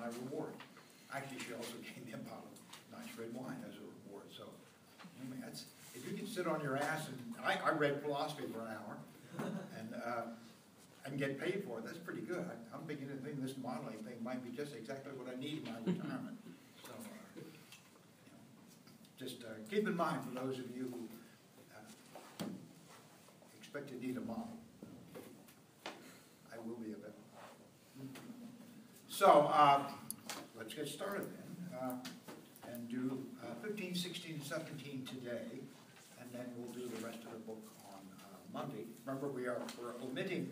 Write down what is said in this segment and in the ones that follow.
my reward. Actually, she also gave me a bottle of nice red wine as a reward. So, I mean, that's, if you can sit on your ass, and I read philosophy for an hour, and get paid for it, that's pretty good. I'm beginning to think this modeling thing might be just exactly what I need in my retirement. So, you know, just keep in mind for those of you who expect to need a model, I will be available. So let's get started then, and do 15, 16, 17 today, and then we'll do the rest of the book on Monday. Remember, we're omitting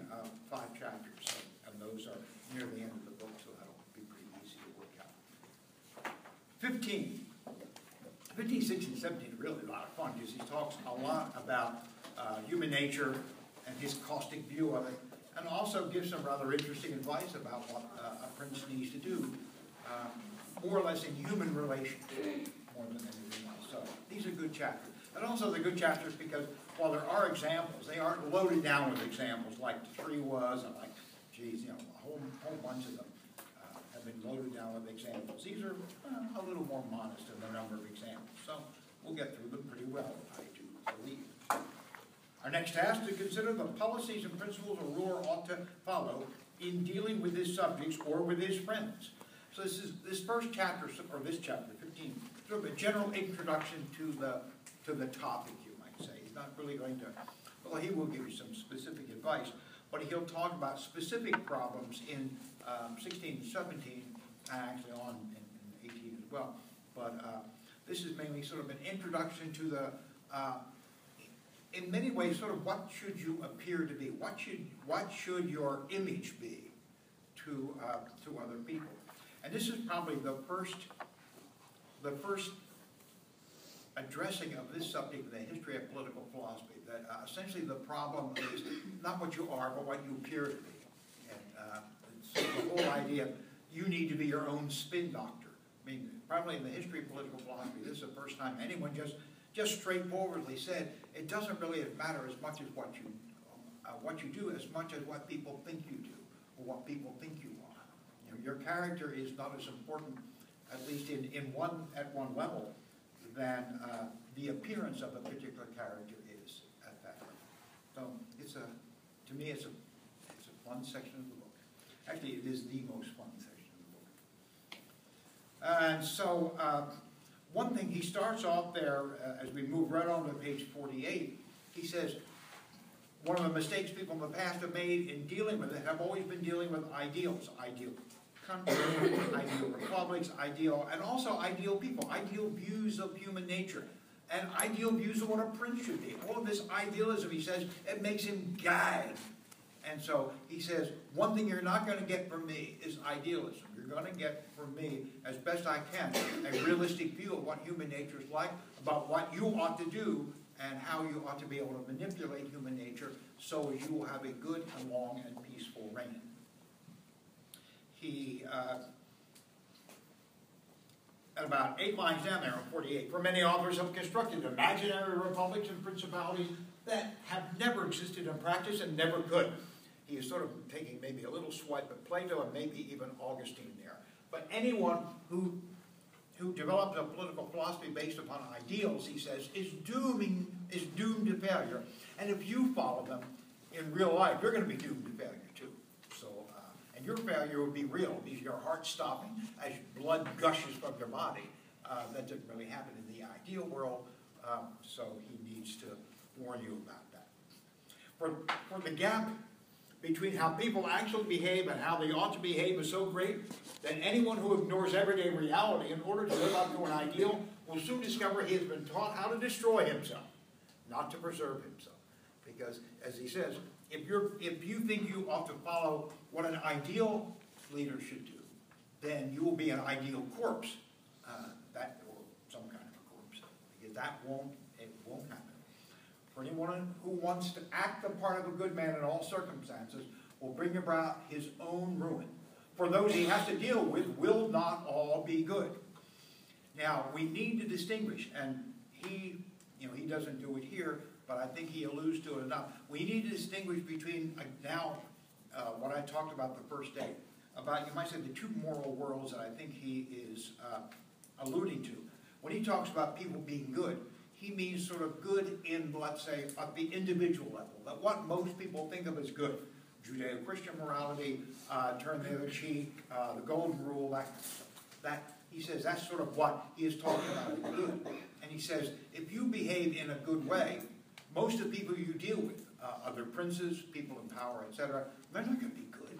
5 chapters, and those are near the end of the book, so that'll be pretty easy to work out. 15, 16, 17 is really a lot of fun, because he talks a lot about human nature and his caustic view of it, and also gives some rather interesting advice about what a prince needs to do, more or less in human relations, more than anything else. So these are good chapters. And also they're good chapters because while there are examples, they aren't loaded down with examples like the tree was, and like, geez, you know, a whole bunch of them have been loaded down with examples. These are a little more modest in the number of examples. So we'll get through them pretty well, I do believe. Our next task is to consider the policies and principles a ruler ought to follow in dealing with his subjects or with his friends. So this first chapter, or this chapter, 15, sort of a general introduction to the topic, you might say. He's not really going to, well, he will give you some specific advice, but he'll talk about specific problems in 16 and 17, and actually on in 18 as well. But this is mainly sort of an introduction to the in many ways, sort of what should you appear to be? What should your image be to other people? And this is probably the first addressing of this subject in the history of political philosophy. That essentially the problem is not what you are, but what you appear to be. And so the whole idea, you need to be your own spin doctor. I mean, probably in the history of political philosophy, this is the first time anyone just straightforwardly said, it doesn't really matter as much as what you do, as much as what people think you do, or what people think you are. You know, your character is not as important, at least at one level, than the appearance of a particular character is at that level. So to me, it's a fun section of the book. Actually, it is the most fun section of the book. And so, one thing, he starts off there, as we move right on to page 48, he says, one of the mistakes people in the past have made in dealing with it have always been dealing with ideals. Ideal countries, ideal republics, and also ideal people, ideal views of human nature, and ideal views of what a prince should be. All of this idealism, he says, it makes him gag. And so he says, one thing you're not going to get from me is idealism. You're going to get from me, as best I can, a realistic view of what human nature is like, about what you ought to do, and how you ought to be able to manipulate human nature so as you will have a good and long and peaceful reign. He, at about 8 lines down there on 48, for many authors have constructed imaginary republics and principalities that have never existed in practice and never could. He is sort of taking maybe a little swipe at Plato and maybe even Augustine there. But anyone who develops a political philosophy based upon ideals, he says, is doomed to failure. And if you follow them in real life, you're going to be doomed to failure too. So, and your failure would be real, because your heart's stopping as blood gushes from your body. That doesn't really happen in the ideal world, so he needs to warn you about that. For the gap between how people actually behave and how they ought to behave is so great that anyone who ignores everyday reality in order to live up to an ideal will soon discover he has been taught how to destroy himself, not to preserve himself. Because, as he says, if you think you ought to follow what an ideal leader should do, then you will be an ideal corpse, or some kind of a corpse, because it won't happen. For anyone who wants to act the part of a good man in all circumstances will bring about his own ruin. For those he has to deal with will not all be good. Now, we need to distinguish, and he doesn't do it here, but I think he alludes to it enough. We need to distinguish between, what I talked about the first day, about, you might say, the two moral worlds that I think he is alluding to. When he talks about people being good, he means sort of good in, let's say, at the individual level, that what most people think of as good. Judeo-Christian morality, turn the other cheek, the golden rule, that kind of stuff. That, he says, that's sort of what he is talking about as good. And he says, if you behave in a good way, most of the people you deal with, other princes, people in power, etc., they're not going to be good.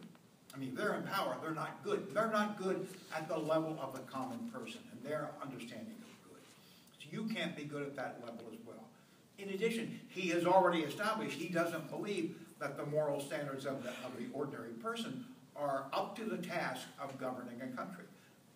I mean, they're in power, they're not good. They're not good at the level of the common person and their understanding of good. So you can't be good at that level as well. In addition, he has already established he doesn't believe that the moral standards of the ordinary person are up to the task of governing a country.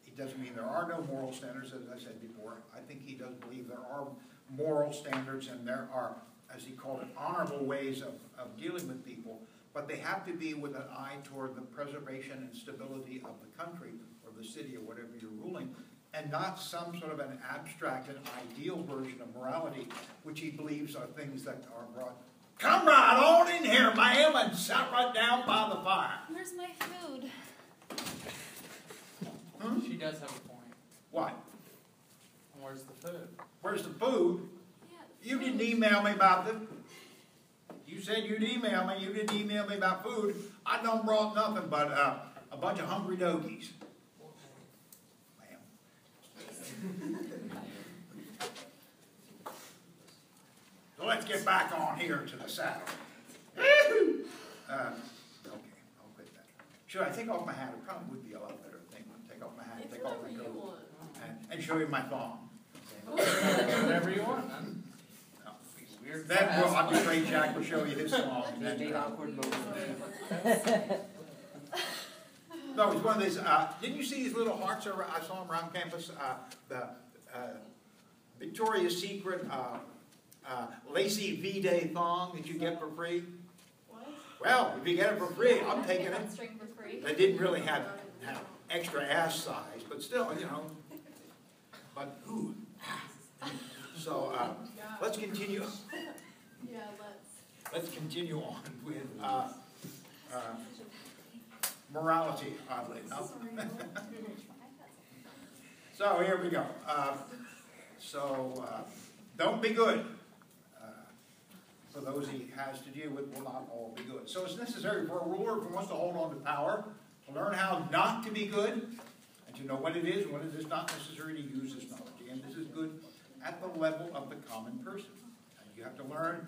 It doesn't mean there are no moral standards, as I said before. I think he does believe there are moral standards and there are, as he called it, honorable ways of dealing with people, but they have to be with an eye toward the preservation and stability of the country or the city or whatever you're ruling, and not some sort of an abstract and ideal version of morality, which he believes are things that are brought. Come right on in here, ma'am, and sit right down by the fire. Where's my food? She does have a point. What? Where's the food? Where's the food? Yeah, You didn't email me about the... You said you'd email me. You didn't email me about food. I done brought nothing but a bunch of hungry doggies. Ma'am. So let's get back on here to the saddle. Okay, I'll quit that. Should I take off my hat? It probably would be a lot better thing. Take off my hat, take off my coat, and show you my thumb. Whatever you want, man. Then I'm afraid Jack will show you his song. No, it's one of these. Didn't you see these little hearts? I saw them around campus. The Victoria's Secret lacy V-Day thong that you get for free. What? Well, if you get it for free, I'm taking it. String for free. They didn't really have extra ass size, but still, you know. But ooh. So let's continue. Yeah, Let's continue on with morality, oddly enough. So here we go. Don't be good. For those he has to deal with will not all be good. So it's necessary for a ruler who wants to hold on to power to learn how not to be good and to know what it is and what it is not necessary to use this knowledge. Again, this is good at the level of the common person. And you have to learn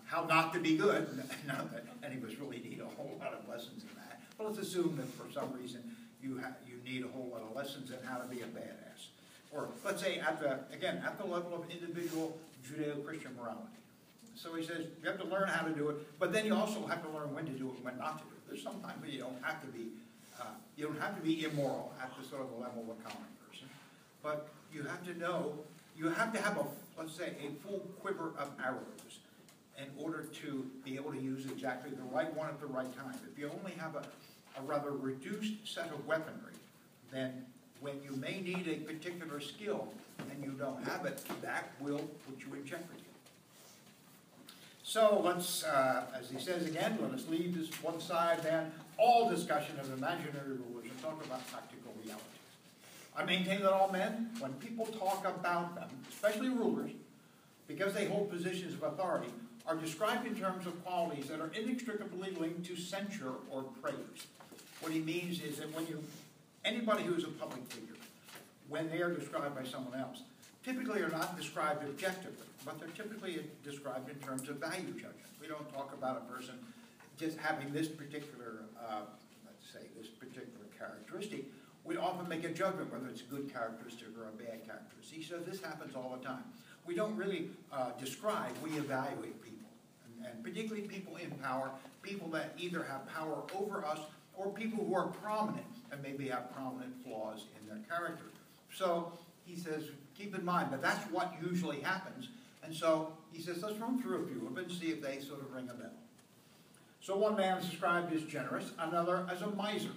how not to be good. Not that any of us really need a whole lot of lessons in that. But let's assume that for some reason you need a whole lot of lessons in how to be a badass. Or let's say at the level of individual Judeo-Christian morality. So he says you have to learn how to do it, but then you also have to learn when to do it and when not to do it. There's sometimes where you don't have to be immoral at the sort of the level of a common person, but you have to know, you have to have let's say a full quiver of arrows in order to be able to use exactly the right one at the right time. If you only have a rather reduced set of weaponry, then when you may need a particular skill and you don't have it, that will put you in jeopardy. So let's, as he says again, let us leave this one side then, all discussion of imaginary rulers and talk about practical realities. I maintain that all men, when people talk about them, especially rulers, because they hold positions of authority, are described in terms of qualities that are inextricably linked to censure or praise. What he means is that anybody who is a public figure, when they are described by someone else, typically are not described objectively, but they're typically described in terms of value judgment. We don't talk about a person just having this particular, let's say, this particular characteristic. We often make a judgment whether it's a good characteristic or a bad characteristic. He says this happens all the time. We don't really describe, we evaluate people. And particularly people in power, people that either have power over us or people who are prominent and maybe have prominent flaws in their character. So he says, keep in mind that that's what usually happens. And so he says, let's run through a few of them and see if they sort of ring a bell. So one man is described as generous, another as a miser.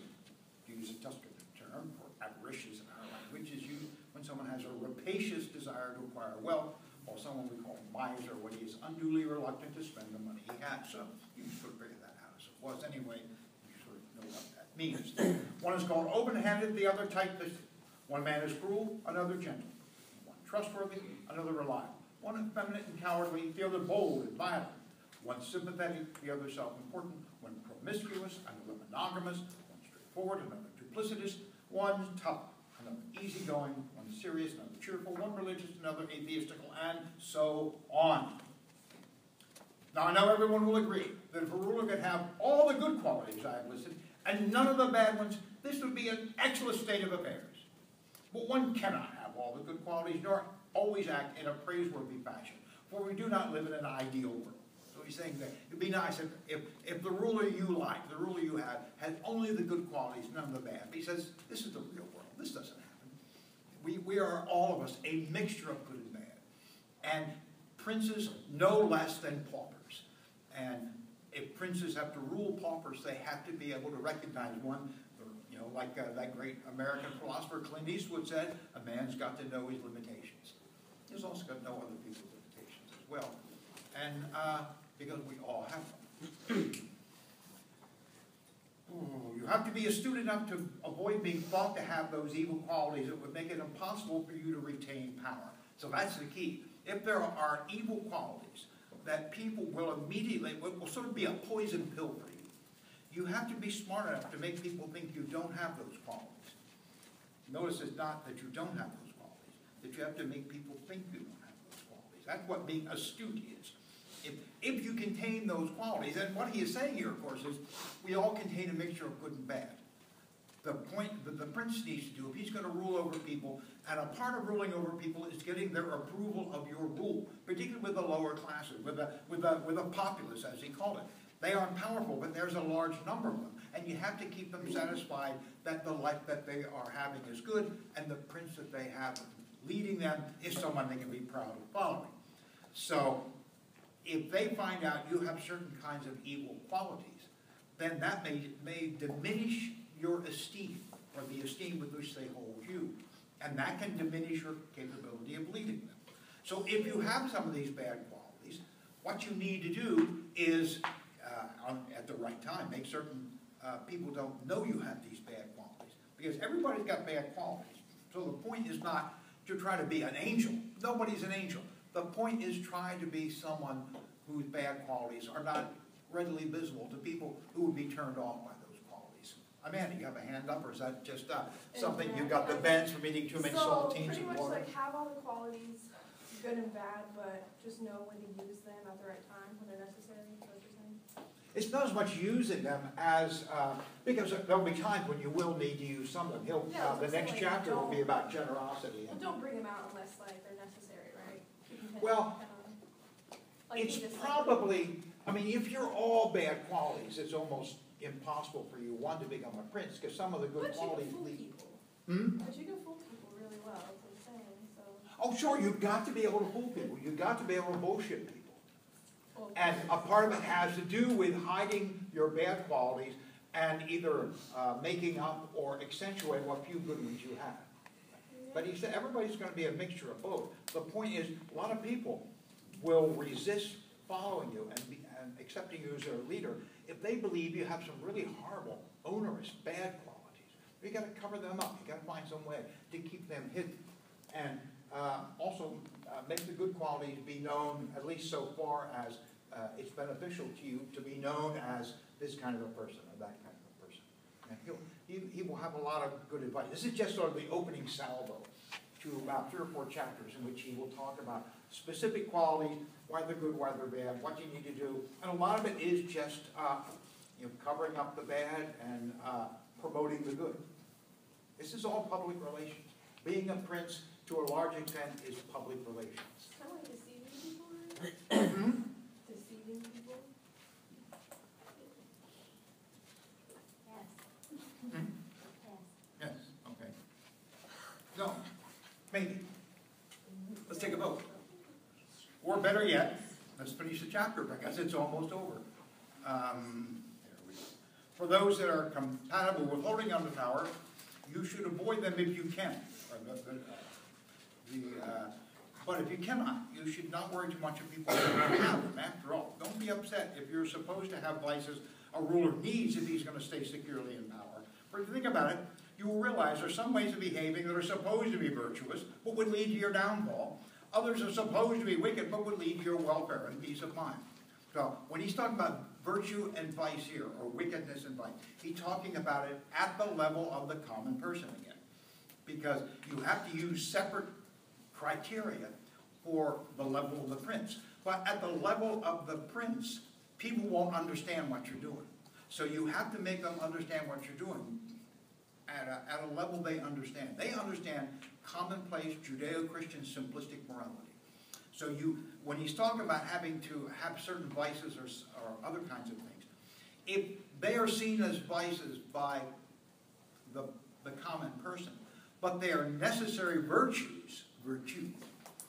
To use a Tuscan term for avaricious in our language is used when someone has a rapacious desire to acquire wealth, or someone we call miser when he is unduly reluctant to spend the money he has. So you can sort of figure that out as it was anyway. You sort of know what that means. One is called open-handed, the other tight-fisted. One man is cruel, another gentle. One trustworthy, another reliable. One effeminate and cowardly, the other bold and violent. One sympathetic, the other self-important. One promiscuous, another monogamous. One straightforward, another duplicitous. One tough, another easygoing. One serious, another cheerful. One religious, another atheistical, and so on. Now, I know everyone will agree that if a ruler could have all the good qualities I have listed and none of the bad ones, this would be an excellent state of affairs. But one cannot have all the good qualities, nor always act in a praiseworthy fashion, for we do not live in an ideal world. So he's saying that it would be nice if the ruler you like, the ruler you have, had only the good qualities, none of the bad. But he says, this is the real world. This doesn't happen. We are, all of us, a mixture of good and bad. And princes no less than paupers. And if princes have to rule paupers, they have to be able to recognize one, you know, like that great American philosopher Clint Eastwood said, a man's got to know his limitations. He's also got to know other people's limitations as well. And because we all have them. You have to be astute enough to avoid being thought to have those evil qualities that would make it impossible for you to retain power. So that's the key. If there are evil qualities that people will immediately, will sort of be a poison pill for you, you have to be smart enough to make people think you don't have those qualities. Notice it's not that you don't have those qualities, that you have to make people think you don't have those qualities. That's what being astute is. If you contain those qualities, and what he is saying here, of course, is we all contain a mixture of good and bad. The point that the prince needs to do, if he's going to rule over people, and a part of ruling over people is getting their approval of your rule, particularly with the lower classes, with the populace, as he called it. They aren't powerful, but there's a large number of them, and you have to keep them satisfied that the life that they are having is good, and the prince that they have leading them is someone they can be proud of following. So, if they find out you have certain kinds of evil qualities, then that may diminish your esteem, or the esteem with which they hold you. And that can diminish your capability of leading them. So if you have some of these bad qualities, what you need to do is, at the right time, make certain people don't know you have these bad qualities. Because everybody's got bad qualities. So the point is not to try to be an angel. Nobody's an angel. The point is trying to be someone whose bad qualities are not readily visible to people who would be turned off by those qualities. Amanda, you have a hand up, or is that just something you got the bends from eating too many saltines and water? So pretty much like have all the qualities, good and bad, but just know when to use them at the right time, when they're necessary, is what you're saying? It's not as much using them as, because there'll be times when you will need to use some of them. The next chapter will be about generosity. Well, don't bring them out unless like they're necessary, right? Well, it's probably, I mean, if you're all bad qualities, it's almost impossible for you, one, to become a prince, because some of the good qualities lead. But you can fool people really well, that's what I'm saying, so. Oh, sure, you've got to be able to fool people. You've got to be able to bullshit people. And a part of it has to do with hiding your bad qualities and either making up or accentuating what few good ones you have. But he said everybody's going to be a mixture of both. The point is, a lot of people will resist following you and accepting you as their leader if they believe you have some really horrible, onerous, bad qualities. You got to cover them up. You got to find some way to keep them hidden, and also make the good qualities be known, at least so far as it's beneficial to you to be known as this kind of a person or that kind of a person. And he will have a lot of good advice. This is just sort of the opening salvo to about 3 or 4 chapters in which he will talk about specific qualities, why they're good, why they're bad, what you need to do. And a lot of it is just covering up the bad and promoting the good. This is all public relations. Being a prince, to a large extent, is public relations. Kind of like deceiving people, right? Deceiving people? Yes. Yes, okay. No, maybe. Let's take a vote. Or better yet, let's finish the chapter because it's almost over. There we go. For those that are compatible with holding on to power, you should avoid them if you can. But if you cannot, you should not worry too much if people don't have them. After all, don't be upset if you're supposed to have vices a ruler needs if he's going to stay securely in power. For if you think about it, you will realize there's some ways of behaving that are supposed to be virtuous, but would lead to your downfall. Others are supposed to be wicked, but would lead to your welfare and peace of mind. So when he's talking about virtue and vice here, or wickedness and vice, he's talking about it at the level of the common person again. Because you have to use separate criteria for the level of the prince. But at the level of the prince, people won't understand what you're doing. So you have to make them understand what you're doing at a level they understand. They understand commonplace Judeo-Christian simplistic morality. So when he's talking about having to have certain vices or other kinds of things, if they are seen as vices by the common person, but they are necessary virtues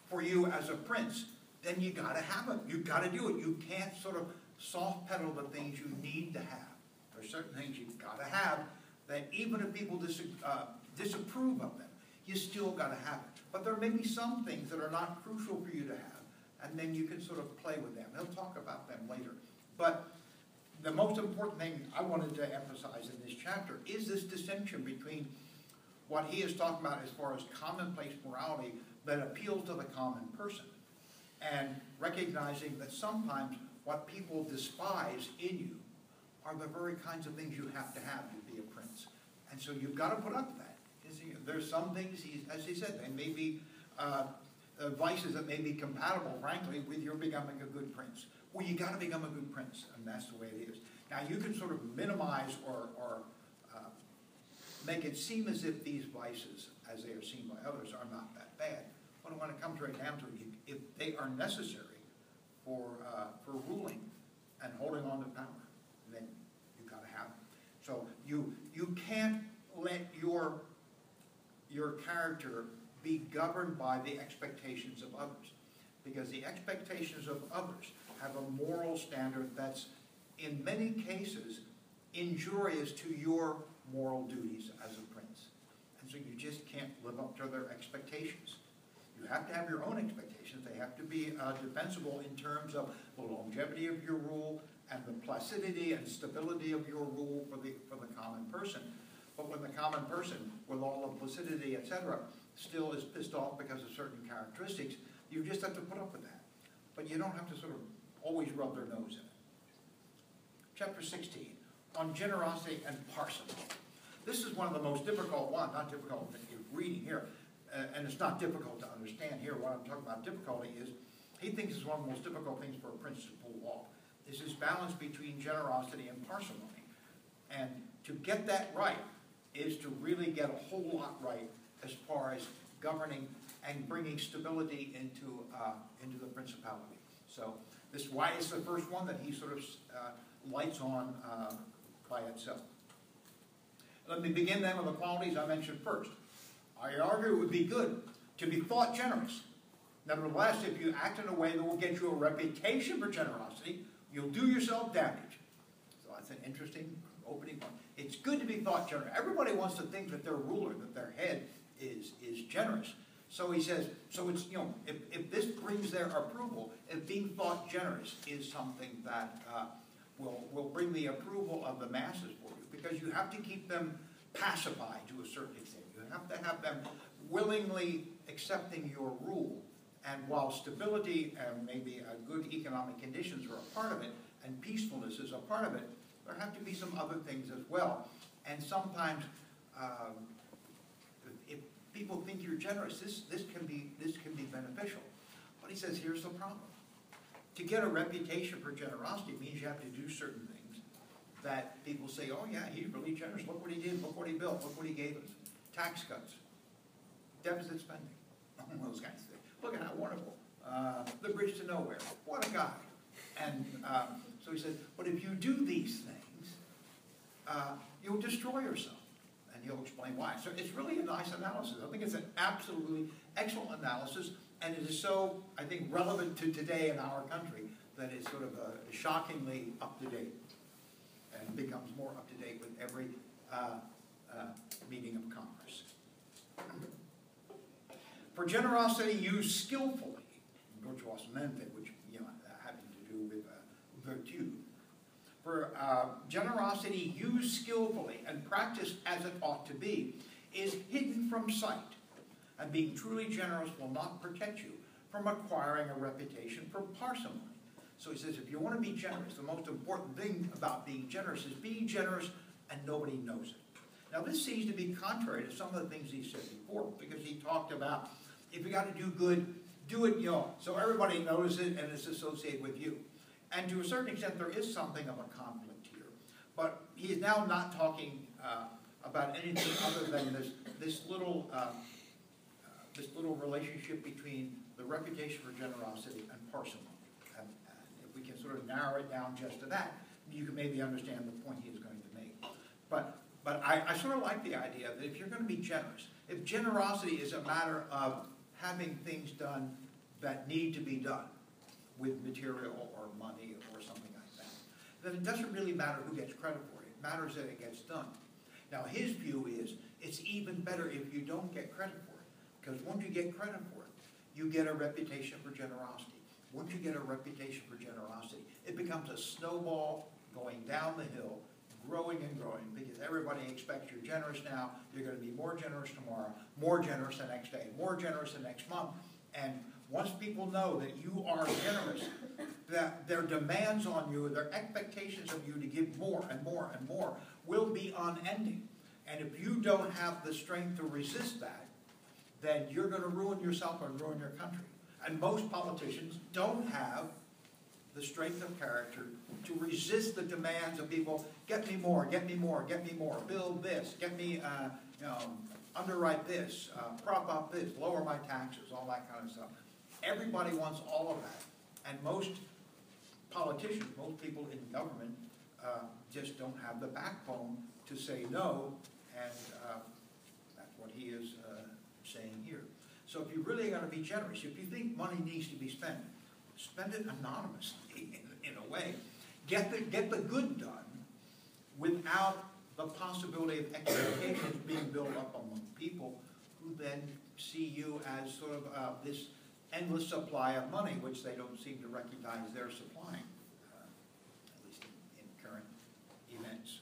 for you as a prince, then you got to have them. You've got to do it. You can't sort of soft pedal the things you need to have. There are certain things you've got to have that even if people disapprove of them, you still got to have it. But there may be some things that are not crucial for you to have, and then you can sort of play with them. He'll talk about them later. But the most important thing I wanted to emphasize in this chapter is this distinction between what he is talking about as far as commonplace morality that appeals to the common person, and recognizing that sometimes what people despise in you are the very kinds of things you have to be a prince. And so you've got to put up with that. There's some things, as he said, they may be vices that may be compatible, frankly, with your becoming a good prince. Well, you got to become a good prince, and that's the way it is. Now, you can sort of minimize or make it seem as if these vices, as they are seen by others, are not that bad. But when it comes right down to it, if they are necessary for ruling and holding on to power, then you've got to have them. So you can't let your character be governed by the expectations of others, because the expectations of others have a moral standard that's in many cases injurious to your moral duties as a prince. And so you just can't live up to their expectations. You have to have your own expectations. They have to be defensible in terms of the longevity of your rule and the placidity and stability of your rule for the common person. But when the common person, with all the placidity, etc., still is pissed off because of certain characteristics, you just have to put up with that. But you don't have to sort of always rub their nose in it. Chapter 16, on generosity and parsimony. This is one of the most difficult ones, not difficult that you're reading here, and it's not difficult to understand here. What I'm talking about difficulty is, he thinks it's one of the most difficult things for a prince to pull off, is this balance between generosity and parsimony. And to get that right is to really get a whole lot right as far as governing and bringing stability into the principality. So this is why it's the first one that he sort of lights on by itself. Let me begin then with the qualities I mentioned first. I argue it would be good to be thought generous. Nevertheless, if you act in a way that will get you a reputation for generosity, you'll do yourself damage. So that's an interesting opening point. It's good to be thought generous. Everybody wants to think that their ruler, that their head is generous. So he says, so it's, if this brings their approval, if being thought generous is something that will bring the approval of the masses for you, because you have to keep them pacified to a certain extent. You have to have them willingly accepting your rule. And while stability and maybe good economic conditions are a part of it, and peacefulness is a part of it, there have to be some other things as well. And sometimes, if people think you're generous, this can be beneficial. But he says, here's the problem. To get a reputation for generosity means you have to do certain things that people say, oh yeah, he's really generous. Look what he did. Look what he built. Look what he gave us. Tax cuts, deficit spending, those kinds of things. Look at how wonderful. The bridge to nowhere. What a guy. And so he says, but if you do these things, you'll destroy yourself. And he'll explain why. So it's really a nice analysis. I think it's an absolutely excellent analysis. And it is so, I think, relevant to today in our country that it's sort of shockingly up to date. And becomes more up to date with every meeting of Congress. For generosity used skillfully, virtuosamente, which having to do with virtue, For generosity used skillfully and practiced as it ought to be is hidden from sight. And being truly generous will not protect you from acquiring a reputation for parsimony. So he says, if you want to be generous, the most important thing about being generous is being generous and nobody knows it. Now this seems to be contrary to some of the things he said before, because he talked about, if you got to do good, do it, so everybody knows it and it's associated with you. And to a certain extent, there is something of a conflict here. But he is now not talking about anything other than this little relationship between the reputation for generosity and parsimony. And if we can sort of narrow it down just to that, you can maybe understand the point he is going to make. But I sort of like the idea that if you're going to be generous, if generosity is a matter of having things done that need to be done with material or money or something like that, then it doesn't really matter who gets credit for it. It matters that it gets done. Now his view is it's even better if you don't get credit for it, because once you get credit for it, you get a reputation for generosity. Once you get a reputation for generosity, it becomes a snowball going down the hill, growing and growing, because everybody expects you're generous now, you're going to be more generous tomorrow, more generous the next day, more generous the next month. And once people know that you are generous, that their demands on you, their expectations of you to give more and more and more will be unending. And if you don't have the strength to resist that, then you're going to ruin yourself and ruin your country. And most politicians don't have the strength of character to resist the demands of people, get me more, get me more, get me more, build this, get me, underwrite this, prop up this, lower my taxes, all that kind of stuff. Everybody wants all of that. And most politicians, most people in government, just don't have the backbone to say no, and that's what he is saying here. So if you're really going to be generous, if you think money needs to be spent, spend it anonymously in a way. Get the good done without the possibility of expectations being built up among people who then see you as sort of this endless supply of money, which they don't seem to recognize they're supplying, at least in current events.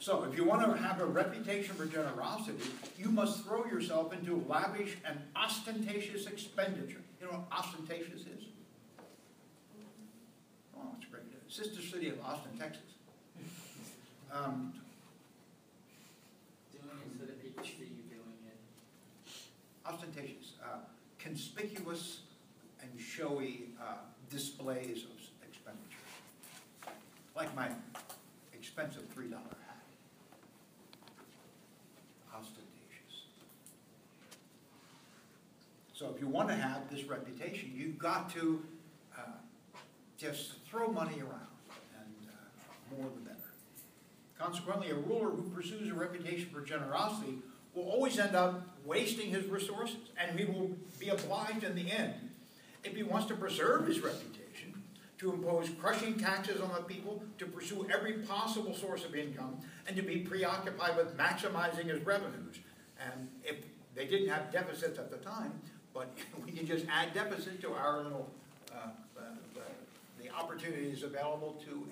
So if you want to have a reputation for generosity, you must throw yourself into lavish and ostentatious expenditure. You know what ostentatious is? Oh, it's great. Sister city of Austin, Texas. Doing it so that people see you doing it. Ostentatious, conspicuous and showy displays of expenditure. Like my expensive $3 hat. Ostentatious. So if you want to have this reputation, you've got to just throw money around, and more the better. Consequently, a ruler who pursues a reputation for generosity will always end up wasting his resources, and he will be obliged in the end, if he wants to preserve his reputation, to impose crushing taxes on the people, to pursue every possible source of income, and to be preoccupied with maximizing his revenues. And if they didn't have deficits at the time, but we can just add deficit to our little the opportunities available to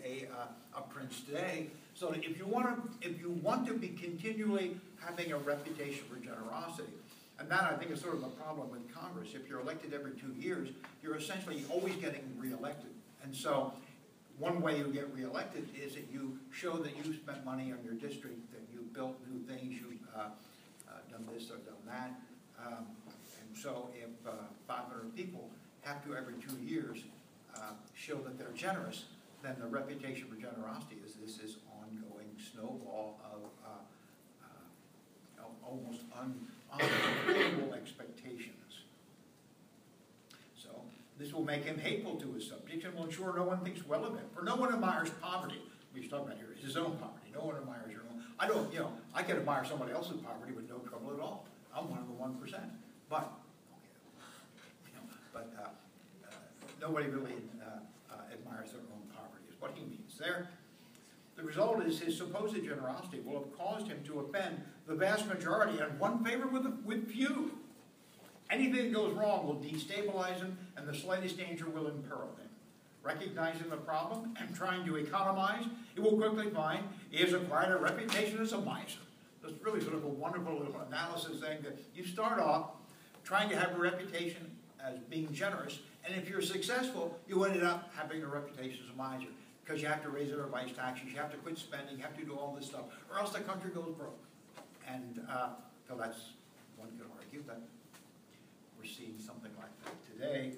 a prince today. So if you want to be continually having a reputation for generosity, and that I think is sort of a problem with Congress. If you're elected every 2 years, you're essentially always getting reelected. And so one way you get reelected is that you show that you spent money on your district, that you built new things, you've done this or done that. And so if 500 people have to every 2 years show that they're generous, then the reputation for generosity is this ongoing snowball of almost uncontrollable expectations. So this will make him hateful to his subjects and will ensure no one thinks well of him. For no one admires poverty. What he's talking about here is his own poverty. No one admires your own. I can admire somebody else's poverty with no trouble at all. I'm one of the 1%. But, nobody really admires their own poverty, is what he means there. The result is his supposed generosity will have caused him to offend the vast majority and one favor with few. Anything that goes wrong will destabilize him, and the slightest danger will imperil him. recognizing the problem and trying to economize, he will quickly find he has acquired a reputation as a miser. It's really sort of a wonderful little analysis saying that you start off trying to have a reputation as being generous, and if you're successful, you ended up having a reputation as a miser, because you have to raise everybody's taxes, you have to quit spending, you have to do all this stuff, or else the country goes broke. And so that's, one could argue that we're seeing something like that today.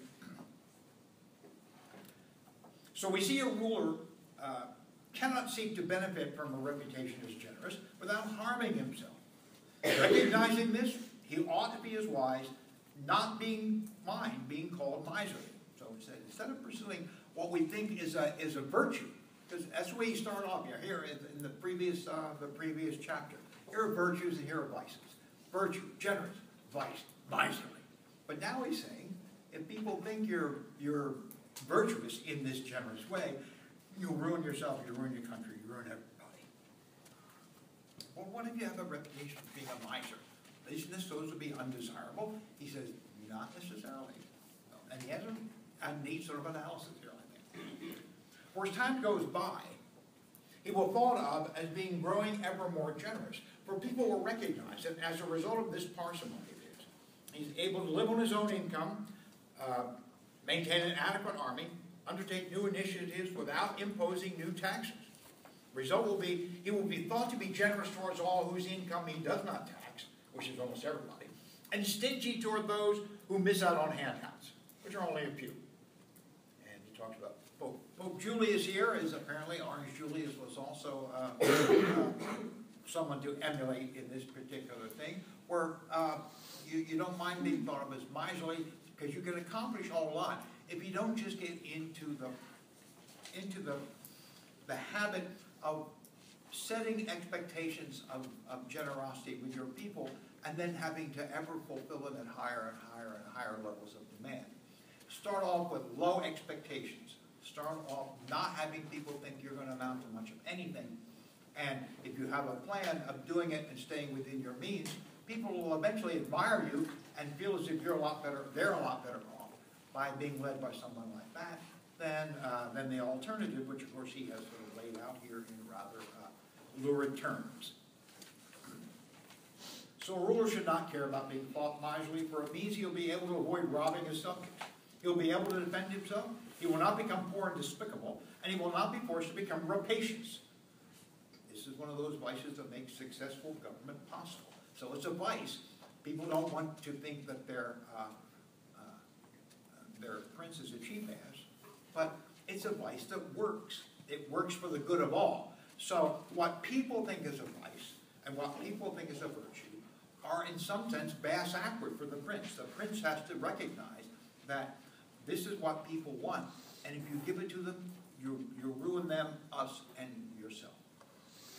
So we see a ruler cannot seek to benefit from a reputation as generous without harming himself. Recognizing this, he ought to be as wise, not being called miserly. So he said, instead of pursuing what we think is a virtue, because that's the way you start off here in the previous chapter. Here are virtues and here are vices. Virtue, generous; vice, miserly. But now he's saying, if people think you're virtuous in this generous way, you'll ruin yourself, you'll ruin your country, you ruin everybody. Well, what if you have a reputation of being a miser? Isn't this supposed to be undesirable? He says, not necessarily. And he has a neat sort of analysis here, I think. For as time goes by, he will thought of as being growing ever more generous. For people will recognize that as a result of this parsimony of his, he's able to live on his own income, maintain an adequate army, undertake new initiatives without imposing new taxes. Result will be, he will be thought to be generous towards all whose income he does not tax, which is almost everybody, and stingy toward those who miss out on handouts, which are only a few. And he talks about Pope Julius here is apparently, Orange Julius was also someone to emulate in this particular thing, where you don't mind being thought of as miserly, because you can accomplish a lot if you don't just get into the habit of setting expectations of generosity with your people, and then having to ever fulfill it at higher and higher and higher levels of demand. Start off with low expectations. Start off not having people think you're going to amount to much of anything. And if you have a plan of doing it and staying within your means, people will eventually admire you and feel as if you're a lot better, they're a lot better off by being led by someone like that than the alternative, which of course he has sort of laid out here in rather lurid terms. So a ruler should not care about being thought miserly, for it means he'll be able to avoid robbing his subjects. He'll be able to defend himself. He will not become poor and despicable, and he will not be forced to become rapacious. This is one of those vices that makes successful government possible. So it's a vice. People don't want to think that their prince is a cheap ass, but it's a vice that works. It works for the good of all. So what people think is a vice and what people think is a virtue are in some sense bass backward for the prince. The prince has to recognize that this is what people want, and if you give it to them, you ruin them, us, and yourself.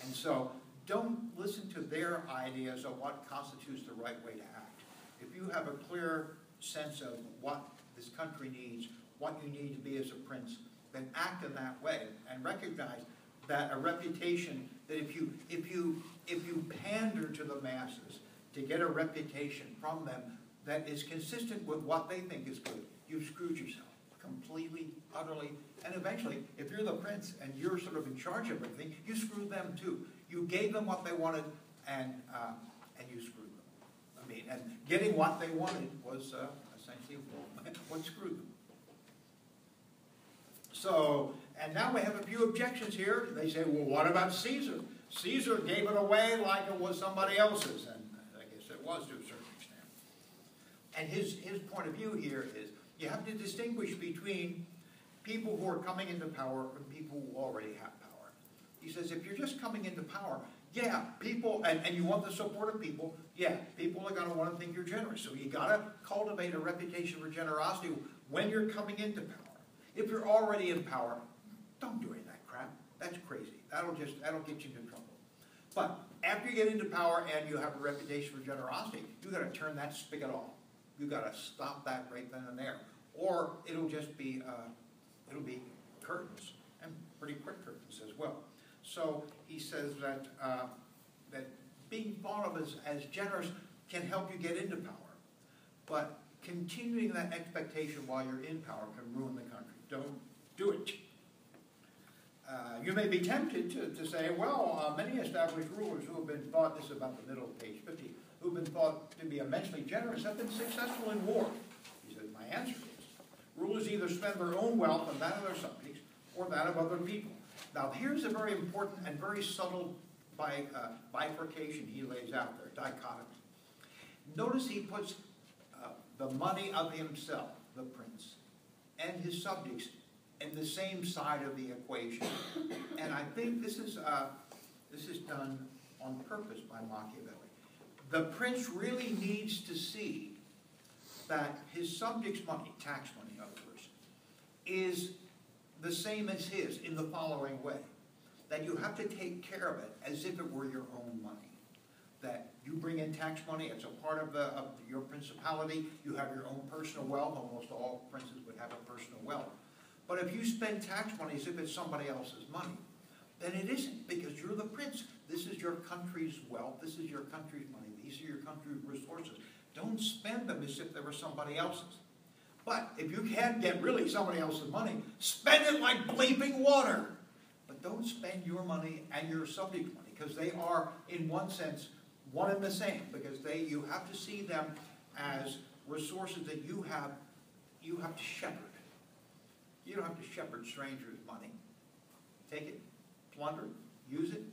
And so don't listen to their ideas of what constitutes the right way to act. If you have a clear sense of what this country needs, what you need to be as a prince, then act in that way and recognize that a reputation, that if you pander to the masses to get a reputation from them that is consistent with what they think is good, you've screwed yourself completely, utterly, and eventually, if you're the prince and you're sort of in charge of everything, you screw them too. You gave them what they wanted, and you screwed them. I mean, and getting what they wanted was essentially what screwed them. So, and now we have a few objections here. They say, well, what about Caesar? Caesar gave it away like it was somebody else's, and I guess it was to a certain extent. And his point of view here is, you have to distinguish between people who are coming into power and people who already have power. He says, if you're just coming into power, yeah, people, and you want the support of people, yeah, people are going to want to think you're generous. So you got to cultivate a reputation for generosity when you're coming into power. If you're already in power, don't do any of that crap. That's crazy. That'll get you into trouble. But after you get into power and you have a reputation for generosity, you got to turn that spigot off. You got to stop that right then and there, or it'll just be curtains, and pretty quick curtains as well. So he says that that being thought of as generous can help you get into power, but continuing that expectation while you're in power can ruin the country. do it. You may be tempted to say, well, many established rulers who have been thought, this is about the middle of page 50, who have been thought to be immensely generous have been successful in war. He says, my answer is, rulers either spend their own wealth on that of their subjects or that of other people. Now, here's a very important and very subtle bifurcation he lays out there, dichotomy. Notice he puts the money of himself, the prince, and his subjects in the same side of the equation. And I think this is done on purpose by Machiavelli. The prince really needs to see that his subjects' money, tax money in other words, is the same as his in the following way. That you have to take care of it as if it were your own money. That you bring in tax money, it's a part of your principality, you have your own personal wealth, almost all princes would have a personal wealth. But if you spend tax money as if it's somebody else's money, then it isn't, because you're the prince. This is your country's wealth, this is your country's money, these are your country's resources. Don't spend them as if they were somebody else's. But if you can't get really somebody else's money, spend it like bleeping water. But don't spend your money and your subject's money, because they are, in one sense, one and the same, because you have to see them as resources that you have to shepherd. You don't have to shepherd strangers' money. Take it, plunder it, use it,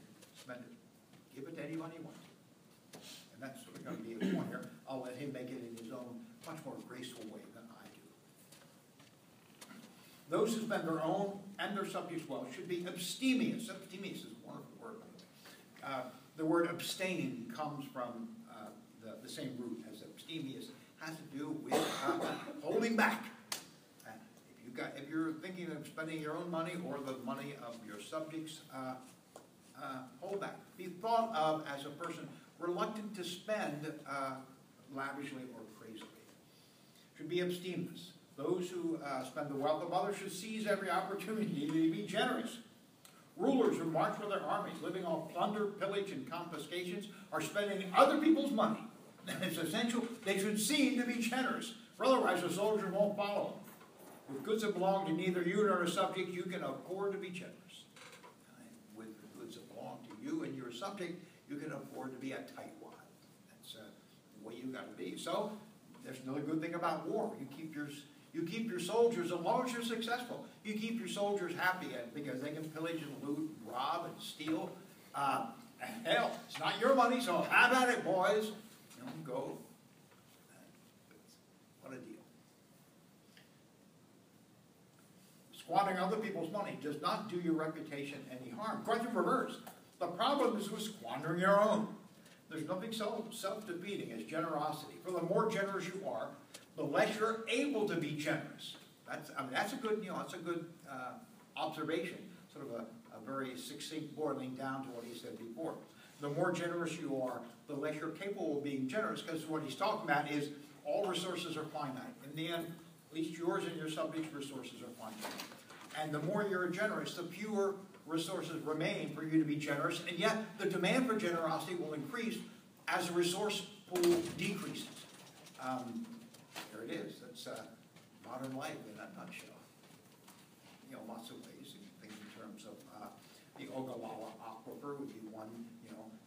spend it. Give it to anyone you want to. And that's sort of going to be his point here. I'll let him make it in his own, much more graceful way than I do. Those who spend their own and their subjects' wealth should be abstemious. Abstemious is a wonderful word. The word abstaining comes from the same root as abstemious. Has to do with holding back. If you're thinking of spending your own money or the money of your subjects, hold back. Be thought of as a person reluctant to spend lavishly or crazily. Should be abstemious. Those who spend the wealth of others should seize every opportunity to be generous. Rulers who march with their armies, living off plunder, pillage, and confiscations, are spending other people's money. It's essential they should seem to be generous, for otherwise the soldiers won't follow them. With goods that belong to neither you nor a subject, you can afford to be generous. With the goods that belong to you and your subject, you can afford to be a tightwad. That's the way you got to be. So there's another good thing about war. You keep your soldiers, as long as you're successful, you keep your soldiers happy because they can pillage and loot, and rob and steal. Hell, it's not your money, so have at it, boys. Go. What a deal. Squandering other people's money does not do your reputation any harm. Quite the reverse. The problem is with squandering your own. There's nothing so self-defeating as generosity. For the more generous you are, the less you're able to be generous. That's a good, that's a good observation. Sort of a very succinct boiling down to what he said before. The more generous you are, the less you're capable of being generous, because what he's talking about is all resources are finite. In the end, at least yours and your subjects' resources are finite. And the more you're generous, the fewer resources remain for you to be generous, and yet the demand for generosity will increase as the resource pool decreases. There it is. That's modern life in a nutshell. Lots of ways. You think in terms of the Ogallala Aquifer would be one.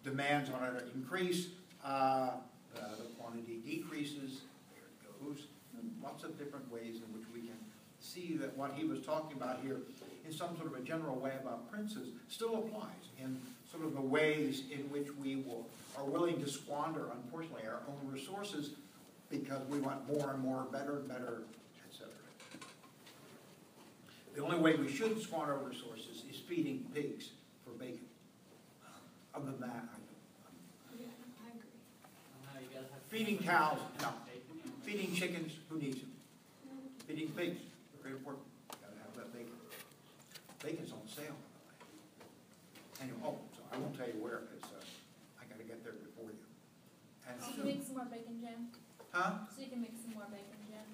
Demands on it increase, the quantity decreases. There it goes. And lots of different ways in which we can see that what he was talking about here in some sort of a general way about princes still applies in sort of the ways in which we are willing to squander, unfortunately, our own resources because we want more and more, better and better, etc. The only way we should squander our resources is feeding pigs for bacon. Other than that, Yeah, I agree. Somehow you gotta have feeding cows, no. Feeding chickens, who needs them? Feeding pigs, very important. Gotta have that bacon. Bacon's on sale, by the way. Anyway, so I won't tell you where, because I gotta get there before you. And So you can make some more bacon jam? huh? So you can make some more bacon jam?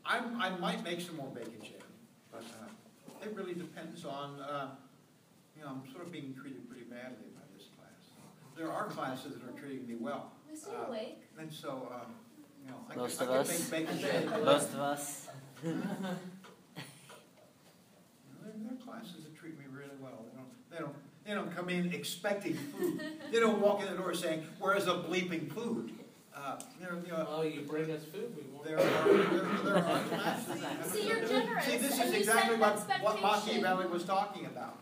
I might make some more bacon jam, but it really depends on, I'm sort of being treated pretty badly by this class. There are classes that are treating me well. We're still awake. And so, Most I of could us. make bacon jam. Most of us. come in expecting food. They don't walk in the door saying, "Where's the bleeping food?" Oh, you bring us food, we won't. There are classes. See, you're generous, See, this is and you exactly set an what expectation. Machiavelli was talking about.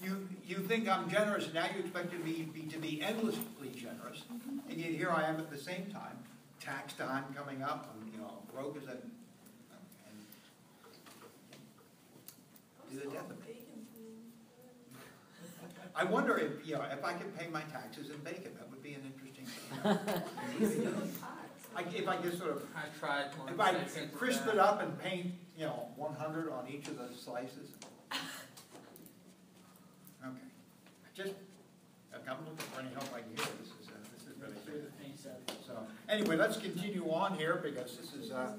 You think I'm generous, and now you expect me to be endlessly generous, and yet here I am at the same time, tax time coming up, and broke as and to the death of me. I wonder if I could pay my taxes in bacon, that would be an interesting thing. If I could sort of, I tried one. if I crisp it up and paint, 100 on each of the slices. Okay. I'm looking for any help I can get. This is really good. So, anyway, let's continue on here because this is, I'm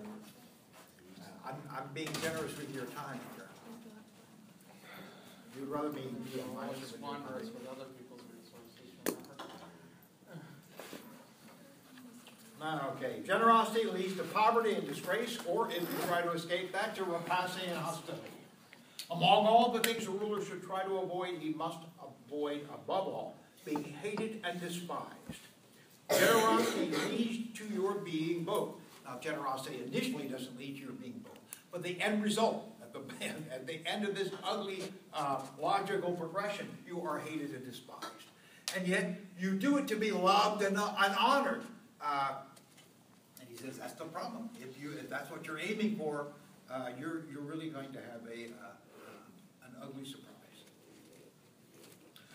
being generous with your time here. You'd rather be I my was squandering with other people's resources. Okay, generosity leads to poverty and disgrace, or if you try to escape that, to rapacity and hostility. Among all the things a ruler should try to avoid, he must avoid, above all, being hated and despised. Generosity leads to your being both. Now, generosity initially doesn't lead to your being both, but the end result, at the end of this ugly logical progression, you are hated and despised. And yet, you do it to be loved and honored. And he says that's the problem. If that's what you're aiming for, you're really going to have an ugly surprise.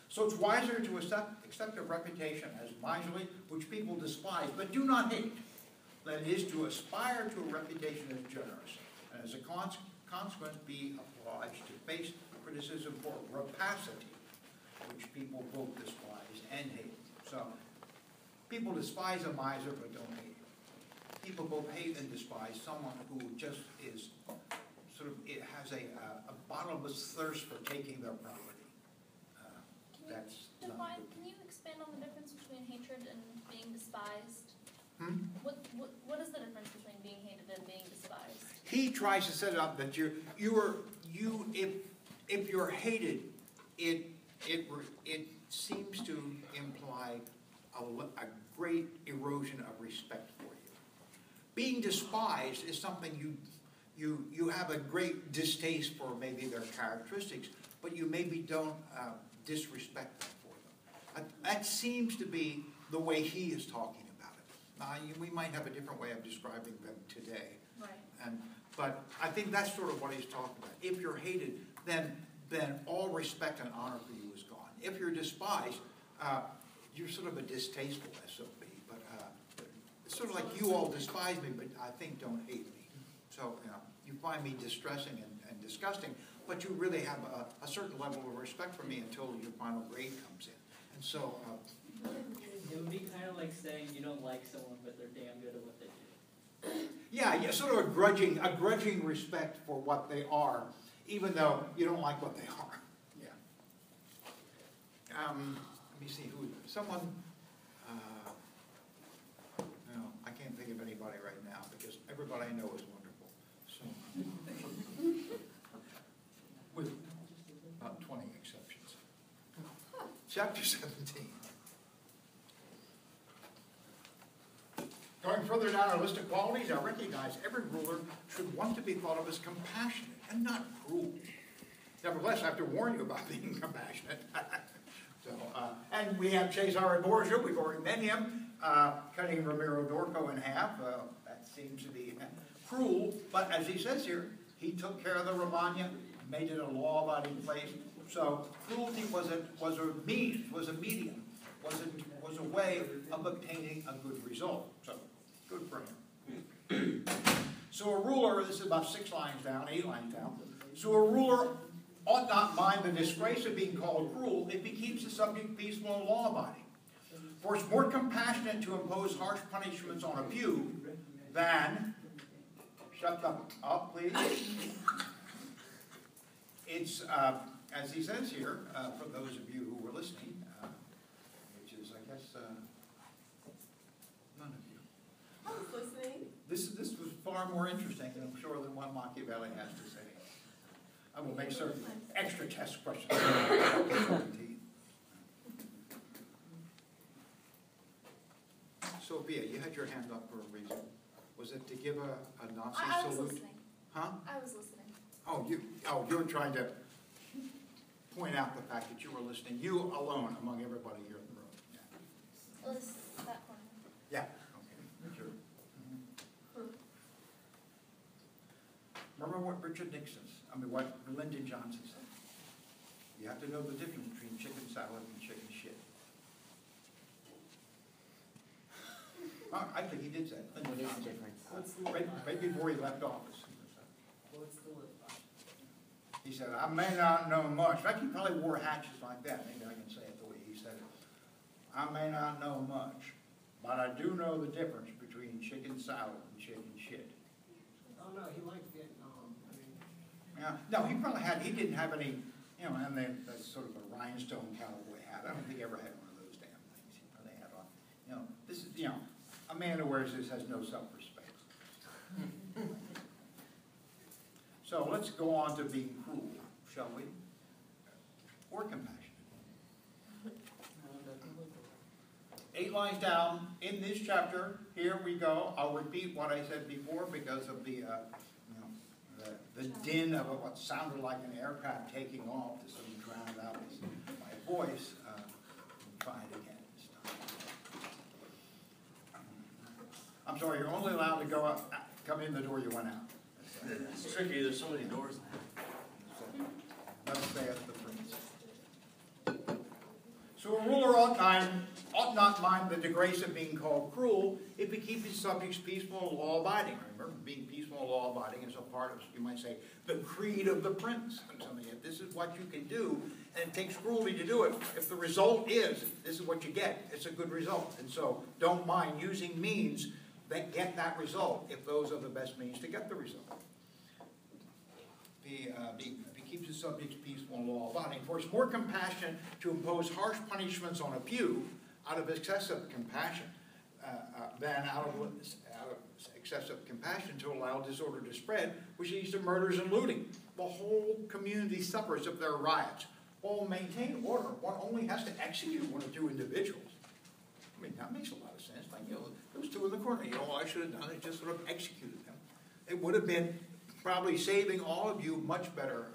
So it's wiser to accept a reputation as miserly, which people despise, but do not hate, than it is to aspire to a reputation as generous, and as a consequence be obliged to face criticism for rapacity, which people both despise and hate. So people despise a miser but don't hate him. People both hate and despise someone who just is sort of, it has a bottomless thirst for taking their property. That's not good. Can you expand on the difference between hatred and being despised? Hmm? What is the difference between being hated and being despised? He tries to set it up that if you're hated, it seems to imply a great erosion of respect for you. Being despised is something you have a great distaste for maybe their characteristics, but you maybe don't disrespect them for them. That seems to be the way he is talking about it. Now, we might have a different way of describing them today. Right. But I think that's sort of what he's talking about. If you're hated, then all respect and honor for you is gone. If you're despised, you're sort of a distasteful SOB. But it's sort of like you all despise me, but I think don't hate me. So you find me distressing and disgusting, but you really have a certain level of respect for me until your final grade comes in. And so it would be kind of like saying you don't like someone, but they're damn good at what they do. yeah, sort of a grudging respect for what they are, even though you don't like what they are. Yeah. Let me see someone. No, I can't think of anybody right now because everybody I know is wonderful. So, with about 20 exceptions. Chapter 17. Going further down our list of qualities, I recognize every ruler should want to be thought of as compassionate and not cruel. Nevertheless, I have to warn you about being compassionate. And we have Cesare Borgia, we've already met him, cutting Ramiro Dorco in half. That seems to be cruel, but as he says here, he took care of the Romagna, made it a law-abiding place. So cruelty was a medium, was a way of obtaining a good result. So good for him. So a ruler, this is about 8 lines down. So a ruler ought not mind the disgrace of being called cruel if he keeps the subject peaceful and law-abiding. For it's more compassionate to impose harsh punishments on a few than, shut up, please. It's, as he says here, for those of you who were listening, which is, I guess, none of you. I was listening. This was far more interesting, I'm sure, than what Machiavelli has to say. I will make certain extra test questions. Sophia, you had your hand up for a reason. Was it to give a Nazi I was salute? listening. Huh? I was listening. You were trying to point out the fact that you were listening, you alone among everybody here in the room. Yeah. It was that corner. Yeah, okay, sure. Mhm. Remember what what Lyndon Johnson said? You have to know the difference between chicken salad and chicken shit. I think he did say it. What is the difference? What's the Right before he left office. What's the lip line? He said, I may not know much. In fact, he probably wore hatches like that. Maybe I can say it the way he said it. I may not know much, but I do know the difference between chicken salad and chicken shit. Oh, no, he liked Vietnam. I mean, Yeah, no, he didn't have any, and then that's sort of a rhinestone cowboy hat. I don't think he ever had one of those damn things. He probably had on, this is, a man who wears this has no self-respect. So let's go on to being cruel, shall we? Or compassionate. 8 lines down in this chapter, here we go. I'll repeat what I said before because of the din of what sounded like an aircraft taking off to sort of drown out my voice. We'll try it again this time. I'm sorry, you're only allowed to come in the door you went out. It's tricky, there's so many doors now. Thus saith the prince. So a ruler ought not mind the disgrace of being called cruel if he keeps his subjects peaceful and law-abiding. Remember, being peaceful and law-abiding is a part of, you might say, the creed of the prince. If this is what you can do, and it takes cruelty to do it, if the result is, this is what you get, it's a good result. And so don't mind using means that get that result if those are the best means to get the result. If he keeps his subjects peaceful and law-abiding. For it's more compassion to impose harsh punishments on a few out of excessive compassion than out of excessive compassion to allow disorder to spread, which leads to murders and looting. The whole community suffers if there are riots. Well, maintain order. One only has to execute 1 or 2 individuals. I mean, that makes a lot of sense. Like, those 2 in the corner, all I should have done is just sort of executed them. It would have been probably saving all of you much better.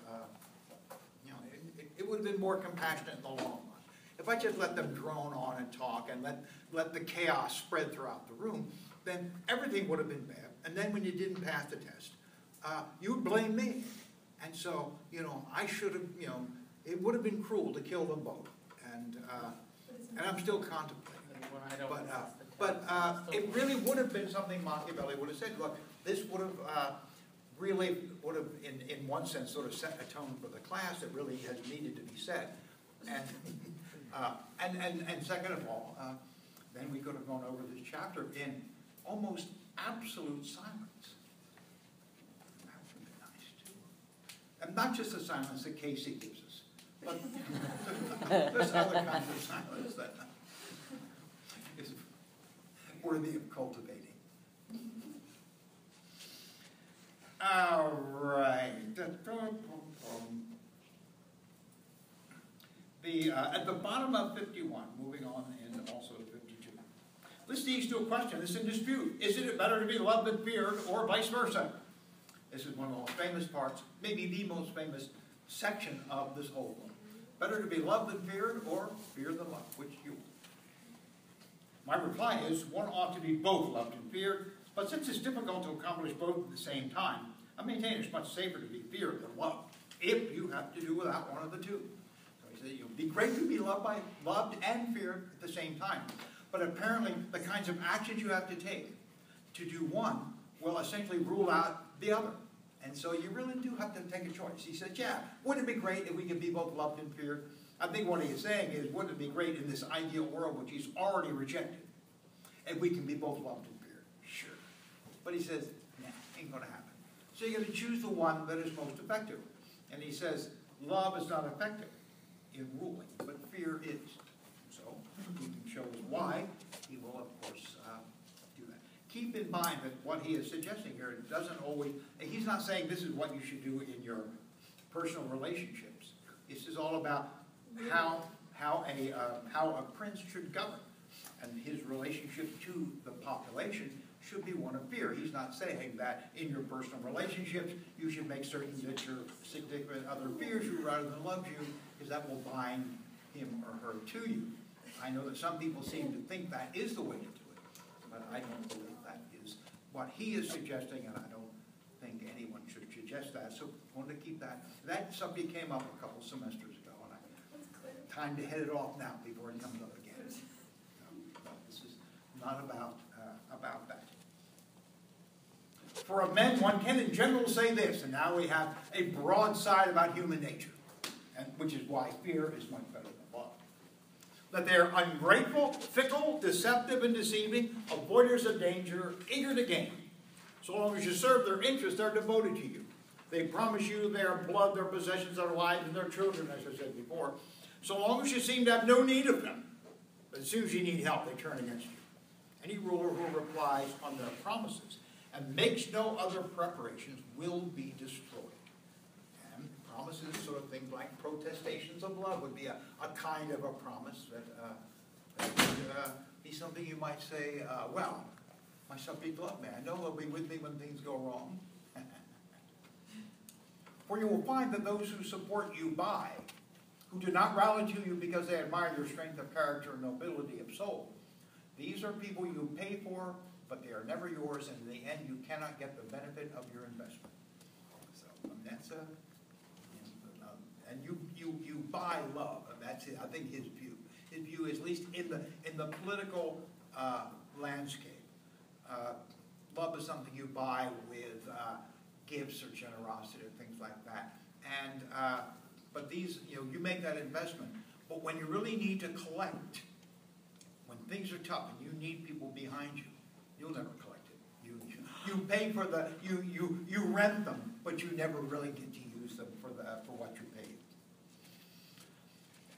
It would have been more compassionate in the long run. If I just let them drone on and talk and let the chaos spread throughout the room, then everything would have been bad. And then when you didn't pass the test, you would blame me. And so, I should have, it would have been cruel to kill them both. And I'm still contemplating. But it really would have been something Machiavelli would have said. Look, this would have really in one sense, sort of set a tone for the class that really has needed to be set. And second of all, then we could have gone over this chapter in almost absolute silence. That would have been nice too. And not just the silence that Casey gives us, but there's other kinds of silence that is worthy of cultivating. All right. At the bottom of 51, moving on, and also 52. This leads to a question. This is in dispute. Isn't it better to be loved than feared, or vice versa? This is one of the most famous parts, maybe the most famous section of this whole book. Better to be loved than feared, or feared than loved? Which you? My reply is, one ought to be both loved and feared, but since it's difficult to accomplish both at the same time, I maintain it's much safer to be feared than loved, if you have to do without one of the two. So he said, it would be great to be loved and feared at the same time. But apparently, the kinds of actions you have to take to do one will essentially rule out the other. And so you really do have to take a choice. He said, yeah, wouldn't it be great if we could be both loved and feared? I think what he is saying is, wouldn't it be great in this ideal world, which he's already rejected, if we can be both loved and feared? Sure. But he says, nah, ain't going to happen. So you're going to choose the one that is most effective. And he says, love is not effective in ruling, but fear is. So he can show us why. He will, of course, do that. Keep in mind that what he is suggesting here doesn't always, he's not saying this is what you should do in your personal relationships. This is all about how a prince should govern. And his relationship to the population should be one of fear. He's not saying that in your personal relationships you should make certain that your significant other fears you rather than loves you, because that will bind him or her to you. I know that some people seem to think that is the way to do it, but I don't believe that is what he is suggesting, and I don't think anyone should suggest that. So I wanted to keep that. That subject came up a couple semesters ago, and time to head it off now before it comes up again. But this is not about that. For men, one can in general say this, and now we have a broad side about human nature, and which is why fear is much better than love. That they are ungrateful, fickle, deceptive, and deceiving, avoiders of danger, eager to gain. So long as you serve their interests, they're devoted to you. They promise you their blood, their possessions, their lives, and their children, as I said before. So long as you seem to have no need of them. But as soon as you need help, they turn against you. Any ruler who relies on their promises and makes no other preparations will be destroyed. And promises, sort of things like protestations of love, would be a kind of a promise that would be something you might say, well, my subject love me. I know they'll be with me when things go wrong. For you will find that those who support you who do not rally to you because they admire your strength of character and nobility of soul, these are people you pay for, but they are never yours, and in the end you cannot get the benefit of your investment. So that's and you buy love, and that's it. I think his view. His view is, at least in the political landscape, love is something you buy with gifts or generosity or things like that. And but these, you make that investment. But when you really need to collect, when things are tough and you need people behind you, you'll never collect it. You pay for you rent them, but you never really get to use them for what you paid.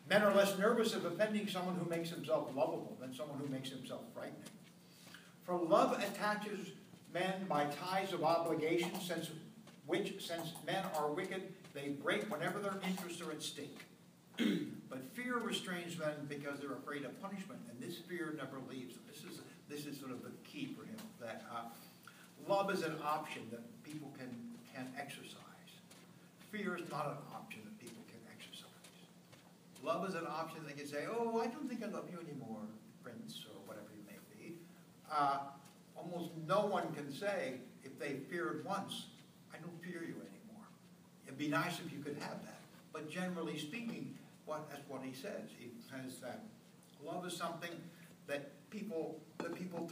Men are less nervous of offending someone who makes himself lovable than someone who makes himself frightening. For love attaches men by ties of obligation, since men are wicked, they break whenever their interests are at stake. But fear restrains men because they're afraid of punishment, and this fear never leaves them. This is sort of the key for him, that love is an option that people can exercise. Fear is not an option that people can exercise. Love is an option they can say, oh, I don't think I love you anymore, Prince, or whatever you may be. Almost no one can say, if they feared once, I don't fear you anymore. It'd be nice if you could have that. But generally speaking, that's what he says. He says that love is something that people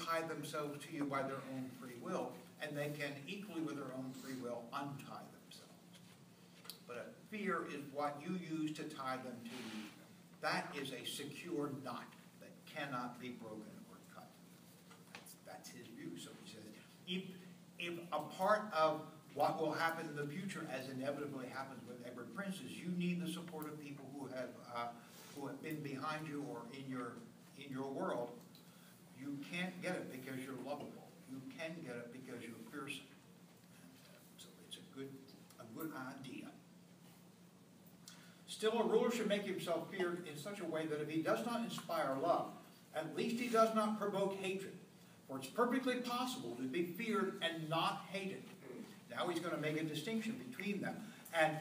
tie themselves to you by their own free will, and they can equally with their own free will untie themselves. But fear is what you use to tie them to you. That is a secure knot that cannot be broken or cut. That's his view. So he says, if a part of what will happen in the future, as inevitably happens with Edward Prince, is you need the support of people who have been behind you or in your world. You can't get it because you're lovable. You can get it because you're fearsome. So it's a good idea. Still, a ruler should make himself feared in such a way that if he does not inspire love, at least he does not provoke hatred. For it's perfectly possible to be feared and not hated. Now he's going to make a distinction between them. And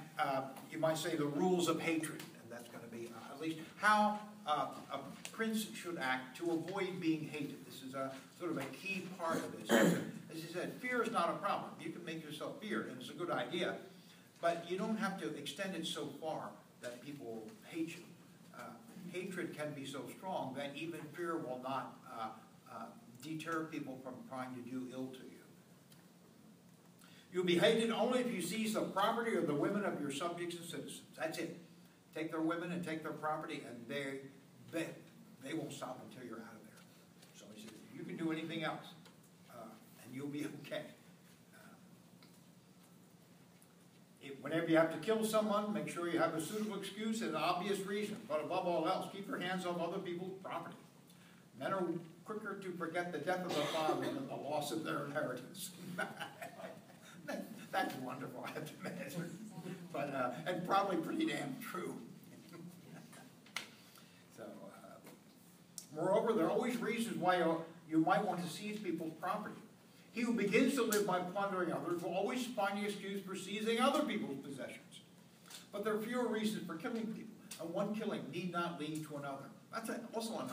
you might say the rules of hatred. And that's going to be at least how a prince should act to avoid being hated. This is sort of a key part of this. As he said, fear is not a problem. You can make yourself feared, and it's a good idea. But you don't have to extend it so far that people hate you. Hatred can be so strong that even fear will not deter people from trying to do ill to you. You'll be hated only if you seize the property or the women of your subjects and citizens. That's it. Take their women and take their property, and they won't stop until you're out of there. So he says, you can do anything else, and you'll be okay. Whenever you have to kill someone, make sure you have a suitable excuse and an obvious reason. But above all else, keep your hands off other people's property. Men are quicker to forget the death of their father than the loss of their inheritance. That's wonderful, I have to imagine. but, and probably pretty damn true. So, moreover, there are always reasons why you might want to seize people's property. He who begins to live by plundering others will always find an excuse for seizing other people's possessions. But there are fewer reasons for killing people, and one killing need not lead to another. That's also a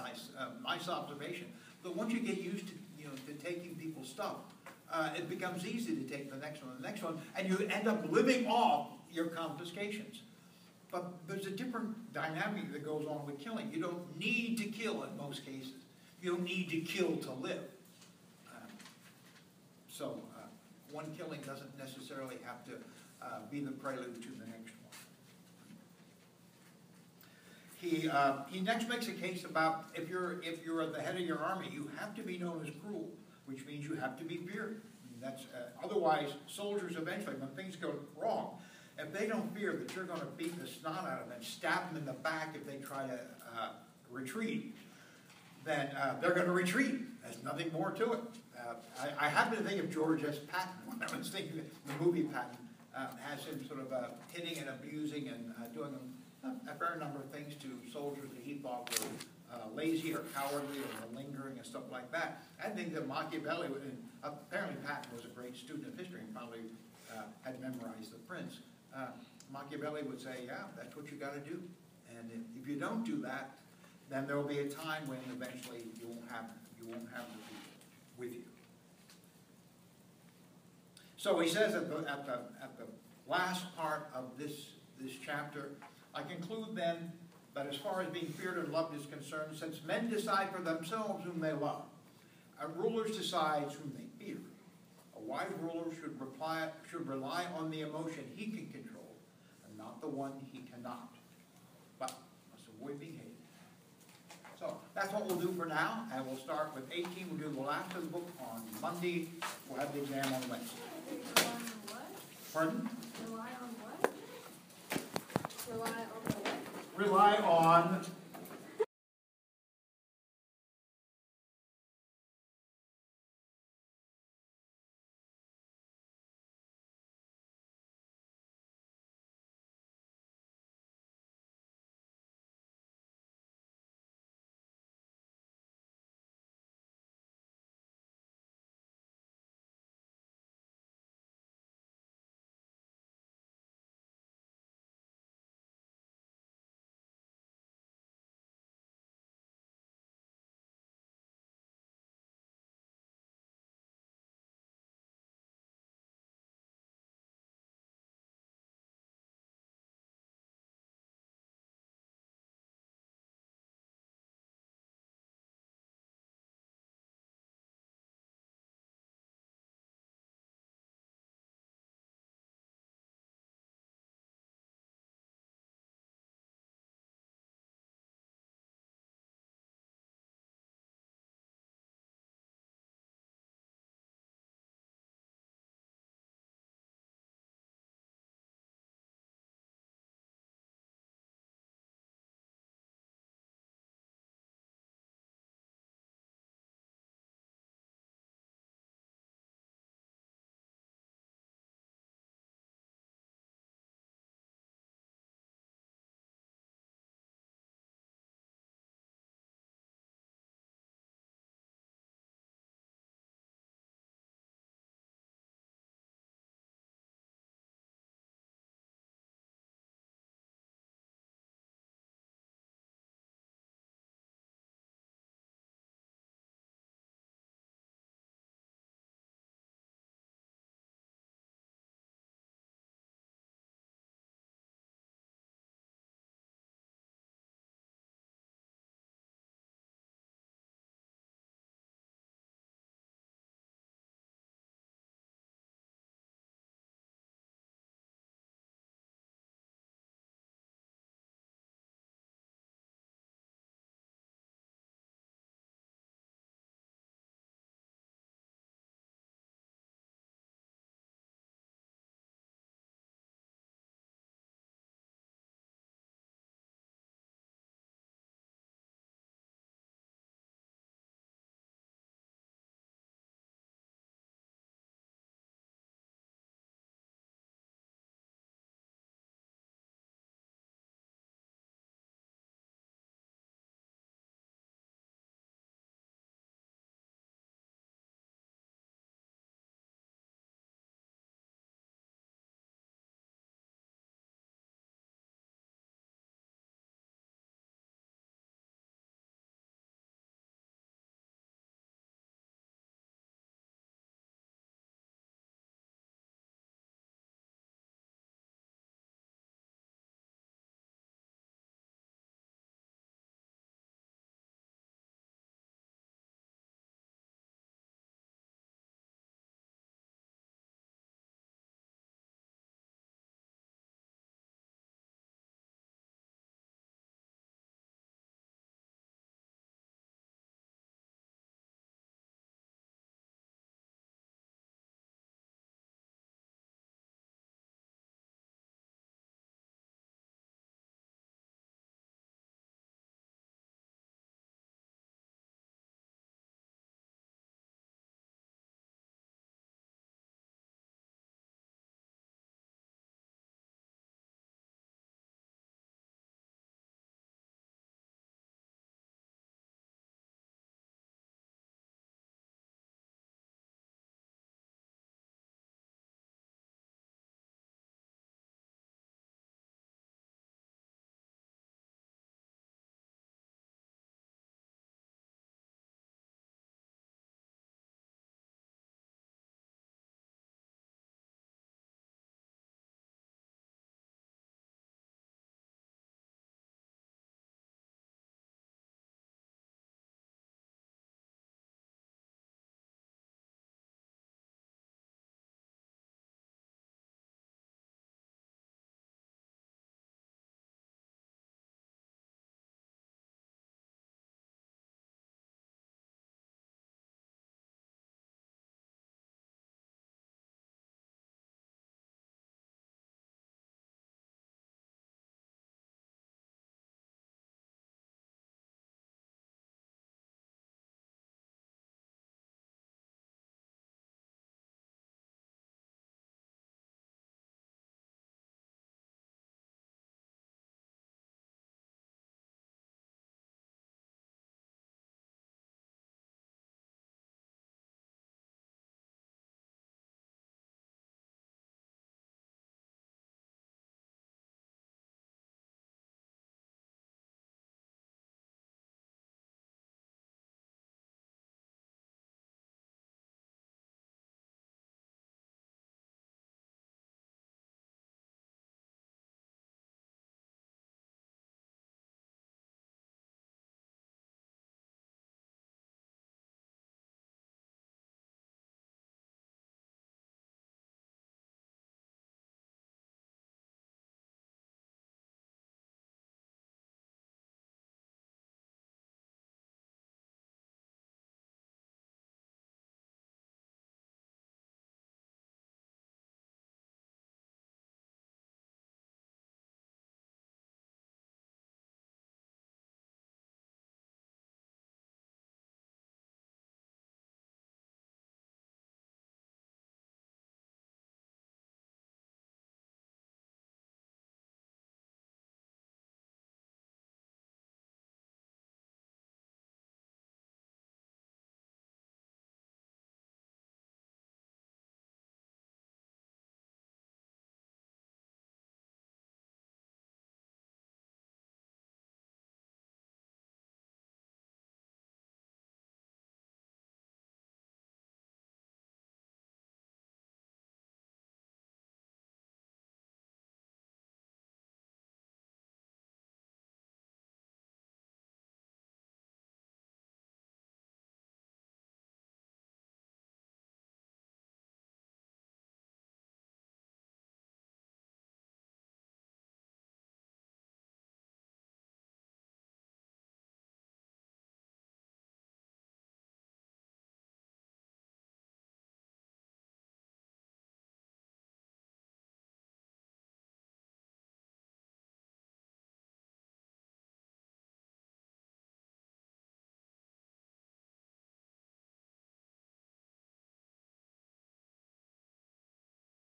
nice observation. But once you get used to, to taking people's stuff, it becomes easy to take the next one, and you end up living off your confiscations. But there's a different dynamic that goes on with killing. You don't need to kill in most cases. You don't need to kill to live. So one killing doesn't necessarily have to be the prelude to the next one. He next makes a case about if you're at the head of your army, you have to be known as cruel, which means you have to be feared. That's otherwise soldiers eventually, when things go wrong, if they don't fear that you're going to beat the snot out of them, stab them in the back if they try to retreat, then they're going to retreat. There's nothing more to it. I happen to think of George S. Patton when I was thinking the movie Patton has him sort of hitting and abusing and doing a fair number of things to soldiers that he thought were lazy or cowardly or malingering and stuff like that. I think that Machiavelli, apparently Patton was a great student of history and probably had memorized The Prince. Machiavelli would say, yeah, that's what you got to do. And if you don't do that, then there will be a time when eventually you won't have the people with you. So he says at the last part of this chapter, I conclude then that as far as being feared and loved is concerned, since men decide for themselves whom they love, a ruler decides whom they fear. A wise ruler should rely on the emotion he can control and not the one he cannot, but must avoid being hated. So that's what we'll do for now, and we'll start with 18. We'll do the last of the book on Monday. We'll have the exam on Wednesday. Rely on what? Pardon? Rely on what? Rely on the what? Rely on